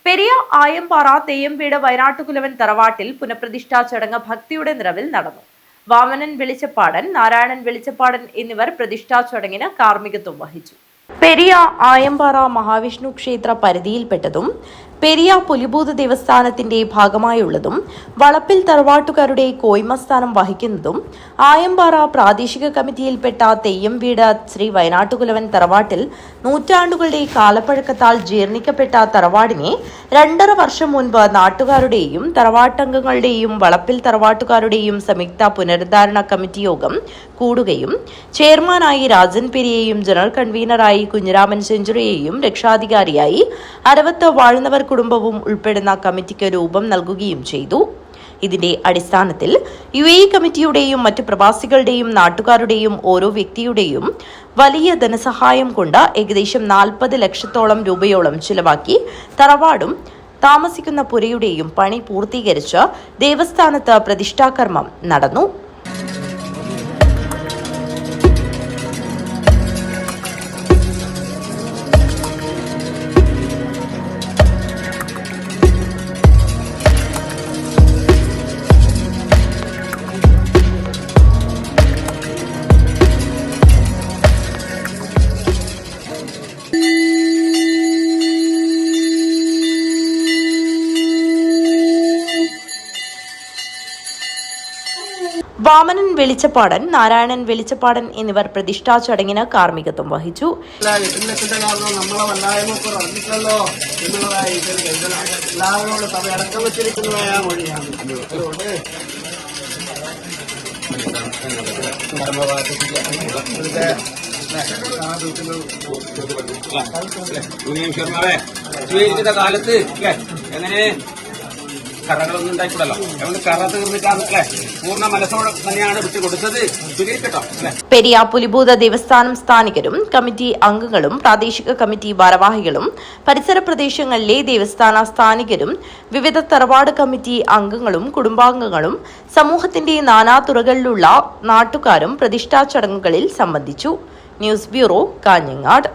പെരിയ ആയമ്പാറ തെയ്യംവീട് വയനാട്ടുകുലവൻ തറവാട്ടിൽ പുനഃപ്രതിഷ്ഠാ ചടങ്ങ് ഭക്തിയുടെ നിറവിൽ നടന്നു. വാമനൻ വെളിച്ചപ്പാടൻ, നാരായണൻ വെളിച്ചപ്പാടൻ എന്നിവർ പ്രതിഷ്ഠാ ചടങ്ങിന് കാർമ്മികത്വം വഹിച്ചു. പെരിയ ആയമ്പാറ മഹാവിഷ്ണു ക്ഷേത്ര പരിധിയിൽപ്പെട്ടതും പെരിയ പുലിഭൂത ദേവസ്ഥാനത്തിന്റെ ഭാഗമായുള്ളതും വളപ്പിൽ തറവാട്ടുകാരുടെ കോയ്മസ്ഥാനം വഹിക്കുന്നതും ആയമ്പാറ പ്രാദേശിക കമ്മിറ്റിയിൽപ്പെട്ട തെയ്യംവീട് ശ്രീ വയനാട്ടുകുലവൻ തറവാട്ടിൽ നൂറ്റാണ്ടുകളുടെ കാലപ്പഴക്കത്താൽ ജീർണിക്കപ്പെട്ട തറവാടിനെ 2.5 വർഷം മുൻപ് നാട്ടുകാരുടെയും തറവാട്ടംഗങ്ങളുടെയും വളപ്പിൽ തറവാട്ടുകാരുടെയും സംയുക്ത പുനരുദ്ധാരണ കമ്മിറ്റി യോഗം കൂടുകയും ചെയർമാനായി രാജൻ പെരിയയും ജനറൽ കൺവീനറായി കുഞ്ഞിരാമൻ സെഞ്ചുറിയെയും രക്ഷാധികാരിയായി അരവത്ത് വാഴുന്നവർ കുടുംബവും ഉൾപ്പെടുന്ന കമ്മിറ്റിക്ക് രൂപം നൽകുകയും ചെയ്തു. ഇതിന്റെ അടിസ്ഥാനത്തിൽ UAE കമ്മിറ്റിയുടെയും മറ്റ് പ്രവാസികളുടെയും നാട്ടുകാരുടെയും ഓരോ വ്യക്തിയുടെയും വലിയ ധനസഹായം കൊണ്ട് ഏകദേശം 40 ലക്ഷത്തോളം രൂപയോളം ചിലവാക്കി തറവാടും താമസിക്കുന്ന പുരയുടെയും പണി പൂർത്തീകരിച്ച് ദേവസ്ഥാനത്ത് പ്രതിഷ്ഠാകർമ്മം നടന്നു. വാമനൻ വെളിച്ചപ്പാടൻ, നാരായണൻ വെളിച്ചപ്പാടൻ എന്നിവർ പ്രതിഷ്ഠാ ചടങ്ങിന് കാർമ്മികത്വം വഹിച്ചു. കാലത്ത് എങ്ങനെ കറകളൊന്നും ഉണ്ടായിക്കൂടല്ലോ. അതുകൊണ്ട് കറ തീർന്നിട്ടാണ് പൂർണ്ണ മനസ്സോടെ തന്നെയാണ് വിട്ടുകൊടുത്തത്. സ്വീകരിക്കട്ടോ. പെരിയ പുലിഭൂത ദേവസ്ഥാനം സ്ഥാനികരും കമ്മിറ്റി അംഗങ്ങളും പ്രാദേശിക കമ്മിറ്റി ഭാരവാഹികളും പരിസര പ്രദേശങ്ങളിലെ ദേവസ്ഥാന സ്ഥാനികരും വിവിധ തറവാട് കമ്മിറ്റി അംഗങ്ങളും കുടുംബാംഗങ്ങളും സമൂഹത്തിന്റെ നാനാ തുറകളിലുള്ള നാട്ടുകാരും പ്രതിഷ്ഠാ ചടങ്ങുകളിൽ സംബന്ധിച്ചു. News bureau, Kanhangad.